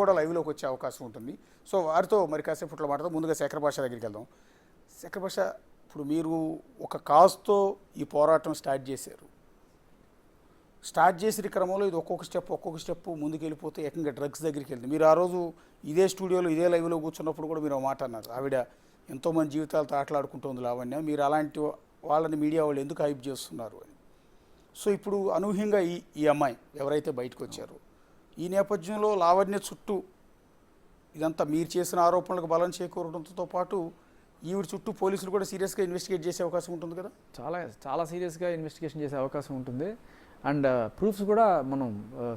కూడా లైవ్లోకి వచ్చే అవకాశం ఉంటుంది. సో వారితో మరి కాసేపట్లో మాట్లాడదాం. ముందుగా శేఖర్ భాష దగ్గరికి వెళ్దాం. శేఖర్ భాష, ఇప్పుడు మీరు ఒక కాజ్తో ఈ పోరాటం స్టార్ట్ చేశారు. స్టార్ట్ చేసిన క్రమంలో ఇది ఒక్కొక్క స్టెప్ ముందుకు వెళ్ళిపోతే ఏకంగా డ్రగ్స్ దగ్గరికి వెళ్తుంది. మీరు ఆ రోజు ఇదే స్టూడియోలో ఇదే లైవ్లో కూర్చున్నప్పుడు కూడా మీరు ఒక మాట అన్నారు, ఆవిడ ఎంతోమంది జీవితాలతో ఆటలాడుకుంటుంది లావణ్య, మీరు అలాంటి వాళ్ళని మీడియా వాళ్ళు ఎందుకు హైప్ చేస్తున్నారు అని. సో ఇప్పుడు అనూహ్యంగా ఈ అమ్మాయి ఎవరైతే బయటకు వచ్చారో, ఈ నేపథ్యంలో లావణ్య చుట్టూ ఇదంతా మీరు చేసిన ఆరోపణలకు బలం చేకూరడంతో పాటు ఈవిడ చుట్టూ పోలీసులు కూడా సీరియస్గా ఇన్వెస్టిగేట్ చేసే అవకాశం ఉంటుంది కదా. చాలా సీరియస్గా ఇన్వెస్టిగేషన్ చేసే అవకాశం ఉంటుంది. అండ్ ప్రూఫ్స్ కూడా మనం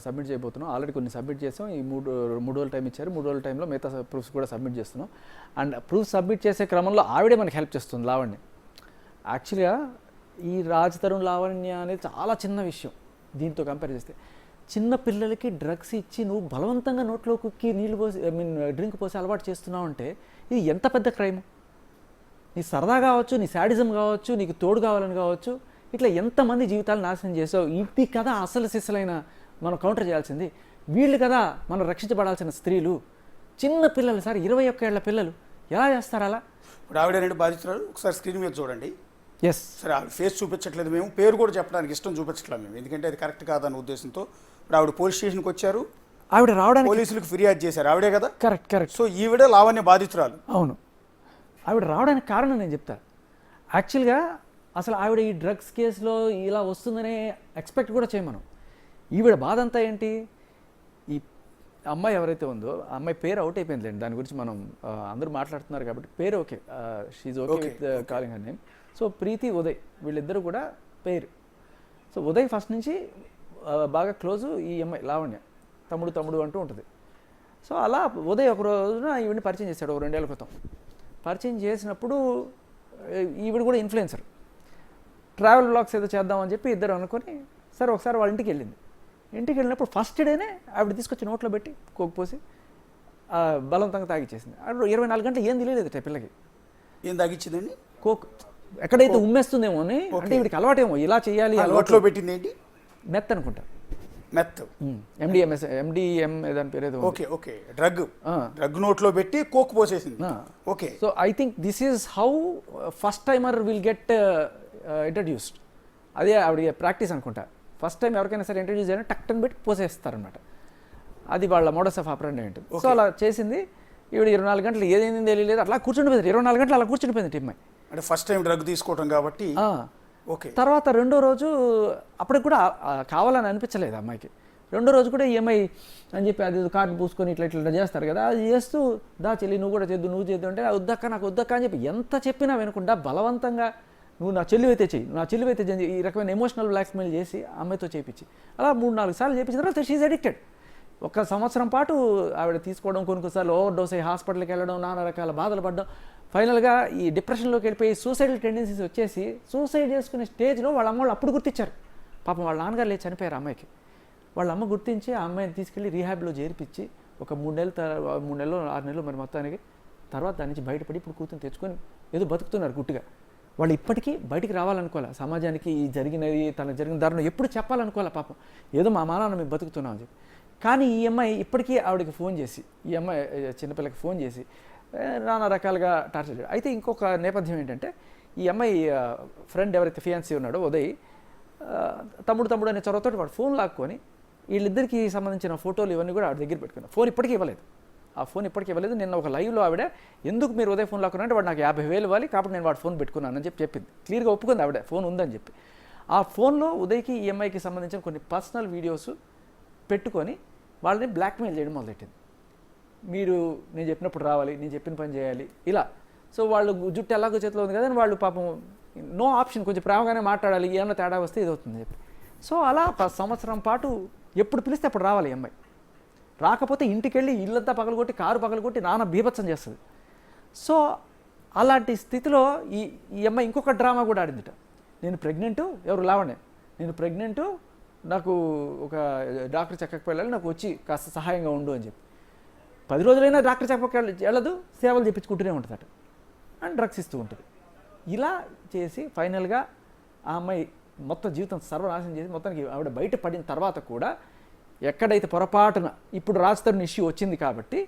సబ్మిట్ చేయబోతున్నాం. ఆల్రెడీ కొన్ని సబ్మిట్ చేసాం. ఈ మూడు రోజుల టైం ఇచ్చారు. 3 రోజుల టైంలో మిగతా ప్రూఫ్స్ కూడా సబ్మిట్ చేస్తున్నాం. అండ్ ప్రూఫ్ సబ్మిట్ చేసే క్రమంలో ఆవిడే మనకి హెల్ప్ చేస్తుంది లావణ్య. యాక్చువల్గా ఈ రాజ్ తరుణ్ లావణ్య అనేది చాలా చిన్న విషయం దీంతో కంపేర్ చేస్తే. చిన్న పిల్లలకి డ్రగ్స్ ఇచ్చి నువ్వు బలవంతంగా నోట్లో కుక్కి నీళ్ళు పోసి డ్రింక్ పోసి అలవాటు చేస్తున్నావు అంటే ఇది ఎంత పెద్ద క్రైమ్. నీ సరదా కావచ్చు, నీ శాడిజం కావచ్చు, నీకు తోడు కావాలని కావచ్చు, ఇట్లా ఎంతమంది జీవితాలు నాశనం చేసావు. ఇది కదా అసలు సిసలైన మనం కౌంటర్ చేయాల్సింది. వీళ్ళు కదా మనం రక్షించబడాల్సిన స్త్రీలు. చిన్న పిల్లలు సార్, 21 ఏళ్ల పిల్లలు ఎలా చేస్తారు అలా? ఇప్పుడు ఆవిడ రెండు బాధితురాలు ఒకసారి స్క్రీన్ మీద చూడండి. ఎస్ సరే, ఆవిడ ఫేస్ చూపించట్లేదు, మేము పేరు కూడా చెప్పడానికి ఇష్టం చూపించట్లేదు మేము, ఎందుకంటే అది కరెక్ట్ కాదన్న ఉద్దేశంతో. ఇప్పుడు ఆవిడ పోలీస్ స్టేషన్కి వచ్చారు, ఆవిడ రావడానికి పోలీసులకు ఫిర్యాదు చేశారు, ఆవిడే కదా. కరెక్ట్. సో ఈవిడే లావణ్య బాధితురాలు. అవును, ఆవిడ రావడానికి కారణం నేను చెప్తా. యాక్చువల్గా అసలు ఆవిడ ఈ డ్రగ్స్ కేసులో ఇలా వస్తుందనే ఎక్స్పెక్ట్ కూడా చేయమను. ఈవిడ బాధ అంతా ఏంటి, ఈ అమ్మాయి ఎవరైతే ఉందో ఆ అమ్మాయి పేరు అవుట్ అయిపోయిందిలేండి, దాని గురించి మనం అందరూ మాట్లాడుతున్నారు కాబట్టి పేరు okay, she okay with calling her name. So Preethi, Uday వీళ్ళిద్దరూ కూడా పేరు. సో ఉదయ్ ఫస్ట్ నుంచి బాగా క్లోజు ఈ అమ్మాయి లావణ్య, తమ్ముడు అంటూ ఉంటుంది. సో అలా ఉదయ్ ఒక రోజున ఈవిడిని పరిచయం చేశాడు 2 ఏళ్ల క్రితం. పరిచయం చేసినప్పుడు ఈవిడ కూడా ఇన్ఫ్లుయెన్సర్, ట్రావెల్ బ్లాగ్స్ ఏదో చేద్దామని చెప్పి ఇద్దరు అనుకొని సరే ఒకసారి వాళ్ళ ఇంటికి వెళ్ళింది. ఇంటికి వెళ్ళినప్పుడు ఫస్ట్ డేనే ఆవిడ తీసుకొచ్చి నోట్లో పెట్టి కోక్ పోసి బలవంతంగా తాగిచ్చేసింది. ఆవిడ 24 గంటలు ఏం తెలియలేదు పిల్లకి. ఏం తాగిచ్చిందండి? కోక్. ఎక్కడైతే ఉమ్మేస్తుందేమో అని, అంటే వీడికి అలవాటేమో ఇలా చేయాలి. నోట్లో పెట్టింది ఏంటి? మెత్ అనుకుంటా. మెత్, MDM దాని పేరు ఏదో. ఓకే డ్రగ్ నోట్లో పెట్టి కోక్ పోసేసింది. Okay. So I think this is how first timer will get introduced. అదే ఆవిడ ప్రాక్టీస్ అనుకుంటా. ఫస్ట్ టైం ఎవరికైనా సరే ఇంట్రడ్యూస్ చేయడం టక్టన్ పెట్టి పోసేస్తారనమాట. అది వాళ్ళ మోడస్ ఆఫ్ ఆపరెండి ఉంటుంది. సో అలా చేసింది. ఈవిడ 24 గంటలు ఏదైంది తెలియలేదు, అట్లా కూర్చుండిపోయింది. 24 గంటలు అలా కూర్చుండిపోయింది టిమ్మాయి. అంటే ఫస్ట్ టైం డ్రగ్ తీసుకోవడం కాబట్టి. ఓకే. తర్వాత 2వ రోజు అప్పటికి కూడా కావాలని అనిపించలేదు అమ్మాయికి. 2వ రోజు కూడా ఈఎంఐ అని చెప్పి అది కార్డు పూసుకొని ఇట్లా చేస్తారు కదా, అది చేస్తూ దా చెల్లి నువ్వు కూడా చేద్దు, నువ్వు చేద్దు అంటే వద్దక్క నాకు వద్దక్క అని చెప్పి ఎంత చెప్పినా వినకుండా బలవంతంగా నువ్వు నా చెల్లివైతే చెయ్యి, నా చెల్లివైతే చెయ్యి, ఈ రకమైన ఎమోషనల్ బ్లాక్మెయిల్ చేసి అమ్మాయితో చేయించి అలా 3-4 సార్లు చేయించిన తర్వాత షీఈ్ అడిక్టెడ్. 1 సంవత్సరం పాటు ఆవిడ తీసుకోవడం, కొన్నిసార్లు ఓవర్ డోస్ అయ్యి హాస్పిటల్కి వెళ్ళడం, నానా రకాల బాధలు పడడం, ఫైనల్గా ఈ డిప్రెషన్లోకి వెళ్ళిపోయి సూసైడల్ టెండెన్సీస్ వచ్చేసి సూసైడ్ చేసుకునే స్టేజ్లో వాళ్ళ అమ్మ వాళ్ళు అప్పుడు గుర్తించారు. పాపం వాళ్ళ నాన్నగారు లేచి చనిపోయారు అమ్మాయికి. వాళ్ళ అమ్మ గుర్తించి ఆ అమ్మాయిని తీసుకెళ్ళి రీహాబ్లో చేర్పించి ఒక 3 నెలలు 6 నెలలు మరి మొత్తానికి తర్వాత దాని నుంచి బయటపడి ఇప్పుడు కూతురు తెచ్చుకొని ఏదో బతుకుతున్నారు గుట్టుగా. వాళ్ళు ఇప్పటికీ బయటికి రావాలనుకోవాలి, సమాజానికి ఈ జరిగినది తనకు జరిగిన దారుణం ఎప్పుడు చెప్పాలనుకోవాలి. పాపం ఏదో మా నాన్న మేము బతుకుతున్నాం అని చెప్పి. కానీ ఈ అమ్మాయి ఇప్పటికీ ఆవిడకి ఫోన్ చేసి, ఈ అమ్మాయి చిన్నపిల్లకి ఫోన్ చేసి నానా రకాలుగా టార్చర్ చేయడం. అయితే ఇంకొక నేపథ్యం ఏంటంటే, ఈ అమ్మాయి ఫ్రెండ్ ఎవరైతే ఫియాన్సీ ఉన్నాడో ఉదయ్, తమ్ముడు అనే చొరవతోటి వాడు ఫోన్ లాక్కొని వీళ్ళిద్దరికి సంబంధించిన ఫోటోలు ఇవన్నీ కూడా ఆవిడ దగ్గర పెట్టుకున్నాను. ఫోన్ ఇప్పటికీ ఇవ్వలేదు. నిన్న ఒక లైవ్లో ఆవిడ ఎందుకు మీరు ఉదయ్ ఫోన్ లాక్కున్నారంటే వాడు నాకు 50,000 ఇవ్వాలి కాబట్టి నేను వాడు ఫోన్ పెట్టుకున్నానని చెప్పింది. క్లియర్గా ఒప్పుకుంది ఆవిడ ఫోన్ ఉందని చెప్పి. ఆ ఫోన్లో ఉదయ్కి ఈ అమ్మాయికి సంబంధించిన కొన్ని పర్సనల్ వీడియోస్ పెట్టుకొని వాళ్ళని బ్లాక్మెయిల్ చేయడం మొదలెట్టింది. మీరు నేను చెప్పినప్పుడు రావాలి, నేను చెప్పిన పని చేయాలి ఇలా. సో వాళ్ళు జుట్టు ఎలాగో చేతిలో ఉంది కదా అని వాళ్ళు పాపం నో ఆప్షన్, కొంచెం ప్రేమగానే మాట్లాడాలి, ఏమన్నా తేడా వస్తే ఇది అవుతుంది చెప్పి. సో అలా 1 సంవత్సరం పాటు ఎప్పుడు పిలిస్తే అప్పుడు రావాలి ఈ అమ్మాయి. రాకపోతే ఇంటికి వెళ్ళి ఇల్లంతా పగలగొట్టి, కారు పగలగొట్టి నాన్న బీభత్సం చేస్తుంది. సో అలాంటి స్థితిలో ఈ అమ్మాయి ఇంకొక డ్రామా కూడా ఆడిందిట. నేను ప్రెగ్నెంటు, ఎవరు లావణ్య, నేను ప్రెగ్నెంటు, నాకు ఒక డాక్టర్ చెక్కకి వెళ్ళాలి, నాకు వచ్చి కాస్త సహాయంగా ఉండు అని చెప్పి. 10 రోజులైనా డాక్టర్ చెక్కకి వెళ్ళదు, సేవలు చెప్పించుకుంటూనే ఉంటుందట అండ్ డ్రగ్స్ ఇస్తూ ఉంటుంది. ఇలా చేసి ఫైనల్గా ఆ అమ్మాయి మొత్తం జీవితం సర్వనాశనం చేసి మొత్తానికి ఆవిడ బయట పడిన తర్వాత కూడా ఎక్కడైతే పొరపాటున ఇప్పుడు రాజ్ తరుణ్ ఇష్యూ వచ్చింది కాబట్టి,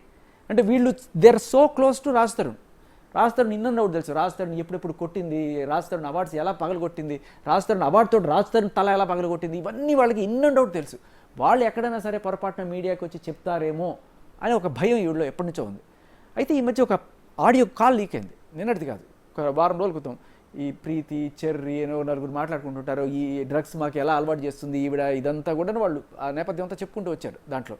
అంటే వీళ్ళు they are so close to Raj Tarun in and out తెలుసు. రాజ్ తరుణ్ ఎప్పుడెప్పుడు కొట్టింది, రాజ్ తరుణ్ అవార్డ్స్ ఎలా పగలగొట్టింది, రాజ్ తరుణ్ అవార్డుతో రాజ్ తరుణ్ తల ఎలా పగలగొట్టింది, ఇవన్నీ వాళ్ళకి ఇన్ అండ్ అవుట్ తెలుసు. వాళ్ళు ఎక్కడైనా సరే పొరపాటున మీడియాకి వచ్చి చెప్తారేమో అని ఒక భయం వీళ్ళలో ఎప్పటి నుంచో ఉంది. అయితే ఈ మధ్య ఒక ఆడియో కాల్ లీక్ అయింది, నిన్నటిది కాదు, ఒక వారం రోజుల క్రితం. ఈ ప్రీతి, చెర్రీ అనో నలుగురు మాట్లాడుకుంటుంటారు, ఈ డ్రగ్స్ మాకు ఎలా అలవాటు చేస్తుంది ఈవిడ, ఇదంతా కూడా వాళ్ళు ఆ నేపథ్యం అంతా చెప్పుకుంటూ వచ్చారు. దాంట్లో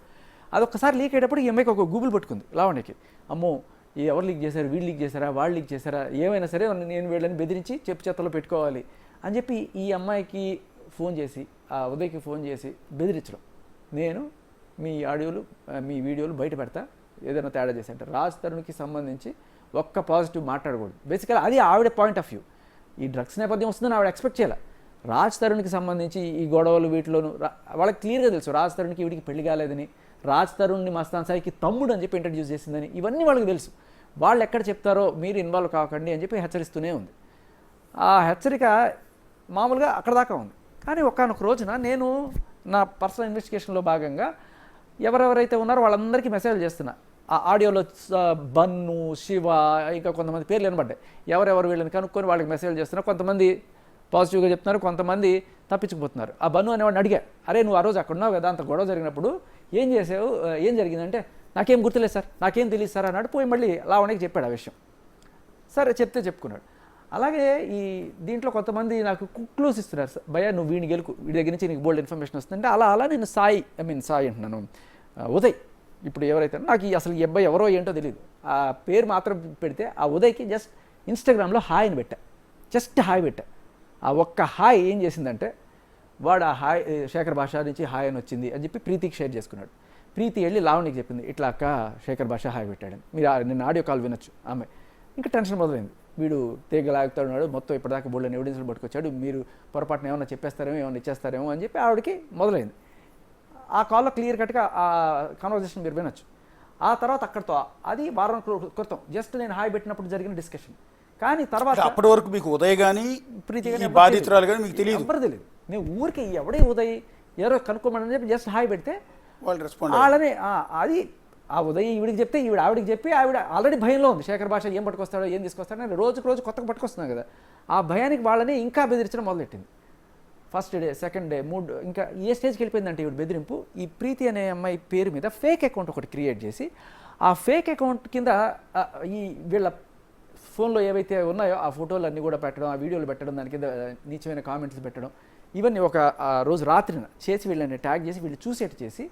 అదొక్కసారి లీక్ అయ్యేటప్పుడు ఈ అమ్మాయికి ఒక గూగుల్ పట్టుకుంది లావణ్యకి. అమ్మో ఎవరు లీక్ చేశారు, వీళ్ళు లీక్ చేశారా, వాళ్ళు లీక్ చేశారా, ఏమైనా సరే నేను వీళ్ళని బెదిరించి చెప్పు చేతల్లో పెట్టుకోవాలి అని చెప్పి ఈ అమ్మాయికి ఫోన్ చేసి, ఆ ఉదయ్కి ఫోన్ చేసి బెదిరించడం, నేను మీ ఆడియోలు మీ వీడియోలు బయట పెడతా ఏదైనా తేడా చేసి అంటే. రాజ్ తరుణ్కి సంబంధించి ఒక్క పాజిటివ్ మాట్లాడకూడదు. బేసికల్ అది ఆవిడ పాయింట్ ఆఫ్ వ్యూ. ఈ డ్రగ్స్ నేపథ్యం వస్తుందని ఆవిడ ఎక్స్పెక్ట్ చేయాలి. రాజ్ తరుణ్కి సంబంధించి ఈ గొడవలు వీటిలోనూ వాళ్ళకి క్లియర్గా తెలుసు రాజ్ తరుణ్కి వీడికి పెళ్లి కాలేదని, రాజ్ తరుణ్ని మస్తాన్ సాయికి తమ్ముడు అని చెప్పి ఇంట్రడ్యూస్ చేసిందని, ఇవన్నీ వాళ్ళకి తెలుసు. వాళ్ళు ఎక్కడ చెప్తారో మీరు ఇన్వాల్వ్ కాకండి అని చెప్పి హెచ్చరిస్తూనే ఉంది. ఆ హెచ్చరిక మామూలుగా అక్కడ దాకా ఉంది. కానీ ఒకానొక రోజున నేను నా పర్సనల్ ఇన్వెస్టిగేషన్లో భాగంగా ఎవరెవరైతే ఉన్నారో వాళ్ళందరికీ మెసేజ్ చేస్తున్నా. ఆ ఆడియోలో బన్ను, శివ, ఇంకా కొంతమంది పేర్లు వినబడ్డాయి. ఎవరెవరు వీళ్ళని కనుక్కొని వాళ్ళకి మెసేజ్ చేస్తున్నా. కొంతమంది పాజిటివ్గా చెప్తున్నారు, కొంతమంది తప్పించుకుపోతున్నారు. ఆ బన్ను అనేవాడిని అడిగా, అరే నువ్వు ఆ రోజు అక్కడ ఉన్నావు కదా, అంత గొడవ జరిగినప్పుడు ఏం చేసావు, ఏం జరిగిందంటే నాకేం గుర్తులేదు సార్, నాకేం తెలియదు సార్ అన్నాడు. పోయి మళ్ళీ లావణ్యకి చెప్పాడు ఆ విషయం. సరే చెప్తే చెప్పుకున్నాడు. అలాగే ఈ దీంట్లో కొంతమంది నాకు క్లూస్ ఇస్తున్నారు, సార్ భయ్యా నువ్వు వీడిని గెలుకు, వీడి దగ్గర నుంచి నీకు బోల్డ్ ఇన్ఫర్మేషన్ వస్తుందంటే అలా నేను సాయి అంటున్నాను, ఉదయ్ ఇప్పుడు ఎవరైతే నాకు అసలు ఈ అబ్బాయి ఎవరో ఏంటో తెలియదు. ఆ పేరు మాత్రం పెడితే ఆ ఉదయ్కి జస్ట్ ఇన్స్టాగ్రామ్లో హాయ్ అని పెట్టా, జస్ట్ హాయ్ పెట్టా. ఆ ఒక్క హాయ్ ఏం చేసిందంటే వాడు ఆ హాయ్ శేఖర్ భాష నుంచి హాయ్ అని వచ్చింది అని చెప్పి ప్రీతికి షేర్ చేసుకున్నాడు. ప్రీతి వెళ్ళి లావణ్యకి చెప్పింది, ఇట్లా అక్క శేఖర్ భాష హాయ్ పెట్టాడని. మీరు నిన్న ఆడియో కాల్ వినొచ్చు. ఆమె ఇంకా టెన్షన్ మొదలైంది, వీడు తీగలాగుతున్నాడు, మొత్తం ఇప్పటిదాకా బోల్డని ఎవిడెన్స్లు పట్టుకొచ్చాడు, మీరు పొరపాటున ఏమైనా చెప్పేస్తారేమో, ఏమైనా ఇచ్చేస్తారేమో అని చెప్పి ఆవిడకి మొదలైంది. ఆ కాల్లో క్లియర్ కట్గా ఆ కాన్వర్జేషన్ మీరు వినొచ్చు. ఆ తర్వాత అక్కడితో అది వారం క్రితం జస్ట్ నేను హాయ్ పెట్టినప్పుడు జరిగిన డిస్కషన్. కానీ తర్వాత అప్పటి వరకు మీకు ఉదయ్ కానీ ప్రీతి కానీ బాధితురాలు కానీ మీకు తెలియదు, ఎవరు తెలియదు. నేను ఊరికి ఎవడే ఉదయ్ ఎవరో కనుక్కోమని చెప్పి జస్ట్ హాయ్ పెడితే వాళ్ళు రెస్పాండ్ వాళ్ళని అది ఆ ఉదయ్ ఈవిడికి చెప్తే ఈవిడ ఆవిడికి చెప్పి ఆవిడ ఆల్రెడీ భయంలో ఉంది, శేఖర్ భాష ఏం పట్టుకొస్తాడో ఏం తీసుకొస్తాడో అని రోజుకు రోజు కొత్తగా పట్టుకొస్తున్నాం కదా. ఆ భయానికి వాళ్ళని ఇంకా బెదిరించడం మొదలెట్టింది. ఫస్ట్ డే, సెకండ్ డే, ఇంకా ఏ స్టేజ్కి వెళ్ళిపోయిందంటే ఈవిడ బెదిరింపు ఈ ప్రీతి అనే అమ్మాయి పేరు మీద ఫేక్ అకౌంట్ ఒకటి క్రియేట్ చేసి ఆ ఫేక్ అకౌంట్ కింద ఈ వీళ్ళ ఫోన్లో ఏవైతే ఉన్నాయో ఆ ఫోటోలు అన్నీ కూడా పెట్టడం, ఆ వీడియోలు పెట్టడం, దాని కింద నీచమైన కామెంట్స్ పెట్టడం, ఇవన్నీ ఒక రోజు రాత్రిన చేసి వీళ్ళని ట్యాగ్ చేసి వీళ్ళు చూసేట్టు చేసి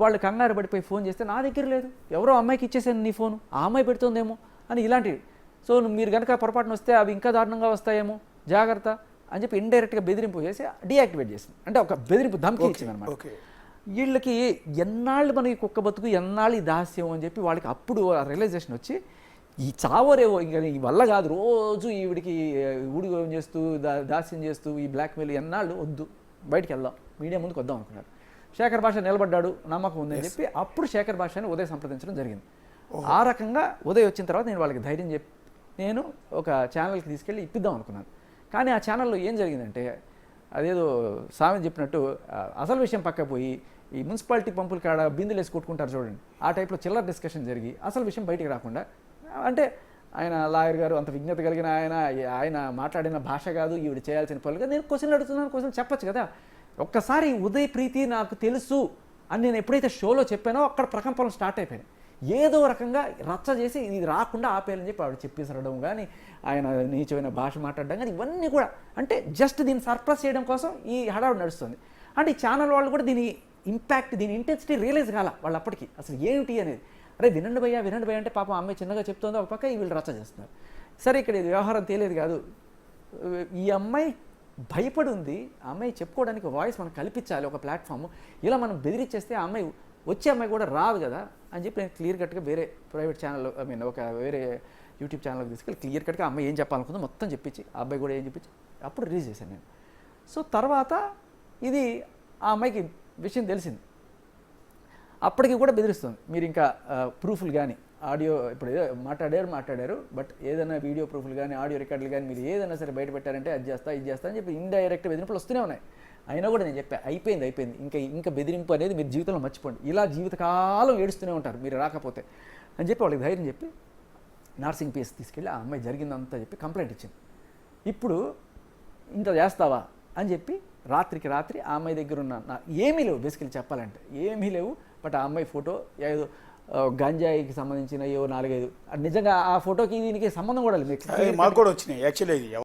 వాళ్ళు కంగారు పడిపోయి ఫోన్ చేస్తే నా దగ్గర లేదు, ఎవరో అమ్మాయికి ఇచ్చేసాను నీ ఫోను, ఆ అమ్మాయి పెడుతుందేమో అని ఇలాంటివి. సో మీరు కనుక పొరపాటున వస్తే అవి ఇంకా దారుణంగా వస్తాయేమో జాగ్రత్త అని చెప్పి ఇండైరెక్ట్గా బెదిరింపు చేసి డీయాక్టివేట్ చేసింది. అంటే ఒక బెదిరింపు ధమ్కి ఇచ్చింది అనమాట. వీళ్ళకి ఎన్నాళ్ళు మనకి కుక్క బతుకు, ఎన్నాళ్ళు ఈ దాస్యం అని చెప్పి వాళ్ళకి అప్పుడు రియలైజేషన్ వచ్చి ఈ చావరేవో ఇంకా ఈ వల్ల కాదు, రోజు ఈవిడికి ఊడిగోయం చేస్తూ దాస్యం చేస్తూ ఈ బ్లాక్మెయిల్ ఎన్నాళ్ళు వద్దు, బయటికి వెళ్దాం, మీడియా ముందుకు వద్దాం అనుకున్నారు. శేఖర్ భాష నిలబడ్డాడు, నమ్మకం ఉందని చెప్పి అప్పుడు శేఖర్ భాషని ఉదయ్ సంప్రదించడం జరిగింది. ఆ రకంగా ఉదయ్ వచ్చిన తర్వాత నేను వాళ్ళకి ధైర్యం చెప్పి నేను ఒక ఛానల్కి తీసుకెళ్ళి ఇప్పిద్దాం అనుకున్నాను. కానీ ఆ ఛానల్లో ఏం జరిగిందంటే అదేదో స్వామి చెప్పినట్టు అసలు విషయం పక్క పోయి ఈ మున్సిపాలిటీ పంపుల కాడ బిందులు వేసి కొట్టుకుంటారు చూడండి, ఆ టైప్లో చిల్లర డిస్కషన్ జరిగి అసలు విషయం బయటికి రాకుండా, అంటే ఆయన లాయర్ గారు అంత విజ్ఞత కలిగిన ఆయన మాట్లాడిన భాష కాదు ఈవిడ చేయాల్సిన పనులుగా నేను క్వశ్చన్లు అడుగుతున్నాను, క్వశ్చన్ చెప్పచ్చు కదా. ఒక్కసారి ఉదయ్ ప్రీతి నాకు తెలుసు అని నేను ఎప్పుడైతే షోలో చెప్పానో అక్కడ ప్రకంపనలు స్టార్ట్ అయిపోయాయి. ఏదో రకంగా రచ్చ చేసి ఇది రాకుండా ఆపేయాలని చెప్పి ఆవిడ చెప్పేసరడం కానీ ఆయన నీచమైన భాష మాట్లాడడం కానీ ఇవన్నీ కూడా అంటే జస్ట్ దీన్ని సర్ప్రైజ్ చేయడం కోసం ఈ హడావుడి నడుస్తుంది. అంటే ఈ ఛానల్ వాళ్ళు కూడా దీని ఇంపాక్ట్, దీని ఇంటెన్సిటీ రియలైజ్ కాల వాళ్ళు అప్పటికి అసలు ఏమిటి అనేది. అరే వినండి భయ్యా అంటే పాపం అమ్మాయి చిన్నగా చెప్తుందో ఒక పక్క వీళ్ళు రచ్చ చేస్తున్నారు. సరే ఇక్కడ ఇది వ్యవహారం తేలేదు కాదు, ఈ అమ్మాయి భయపడి ఉంది, ఆ అమ్మాయి చెప్పుకోవడానికి వాయిస్ మనం కల్పించాలి ఒక ప్లాట్ఫామ్. ఇలా మనం బెదిరించేస్తే ఆ అమ్మాయి వచ్చే అమ్మాయి కూడా రాదు కదా అని చెప్పి నేను క్లియర్ కట్గా వేరే ప్రైవేట్ ఛానల్ ఒక వేరే యూట్యూబ్ ఛానల్కి తీసుకెళ్ళి క్లియర్ కట్గా అమ్మాయి ఏం చెప్పాలనుకుందో మొత్తం చెప్పించి ఆ అబ్బాయి కూడా ఏం చెప్పించి అప్పుడు రిలీజ్ చేశాను నేను. సో తర్వాత ఇది ఆ అమ్మాయికి విషయం తెలిసింది, అప్పటికి కూడా బెదిరిస్తుంది, మీరు ఇంకా ప్రూఫ్లు కానీ ఆడియో ఇప్పుడు ఏదో మాట్లాడారు బట్ ఏదైనా వీడియో ప్రూఫ్లు కానీ ఆడియో రికార్డులు కానీ మీరు ఏదైనా సరే బయట పెట్టారంటే అది చేస్తా ఇది చేస్తా అని చెప్పి ఇండైరెక్ట్ బెదిరింపులు వస్తూనే ఉన్నాయి. అయినా కూడా నేను చెప్పా అయిపోయింది ఇంకా బెదిరింపు అనేది మీరు జీవితంలో మర్చిపోండి, ఇలా జీవితకాలం ఏడుస్తూనే ఉంటారు మీరు రాకపోతే అని చెప్పి వాళ్ళకి ధైర్యం చెప్పి నార్సింగ్ పిఎస్ తీసుకెళ్ళి ఆ అమ్మాయి జరిగిందంతా చెప్పి కంప్లైంట్ ఇచ్చింది. ఇప్పుడు ఇంత చేస్తావా అని చెప్పి రాత్రికి రాత్రి ఆ అమ్మాయి దగ్గర ఉన్న ఏమీ లేవు, బేసికలీ చెప్పాలంటే ఏమీ లేవు. బట్ ఆ అమ్మాయి ఫోటో ఏదో గంజాయికి సంబంధించిన ఏవో 4-5 నిజంగా ఆ ఫోటోకి దీనికి సంబంధం కూడా లేదు. మాకు కూడా వచ్చినాయి యాక్చువల్లీ.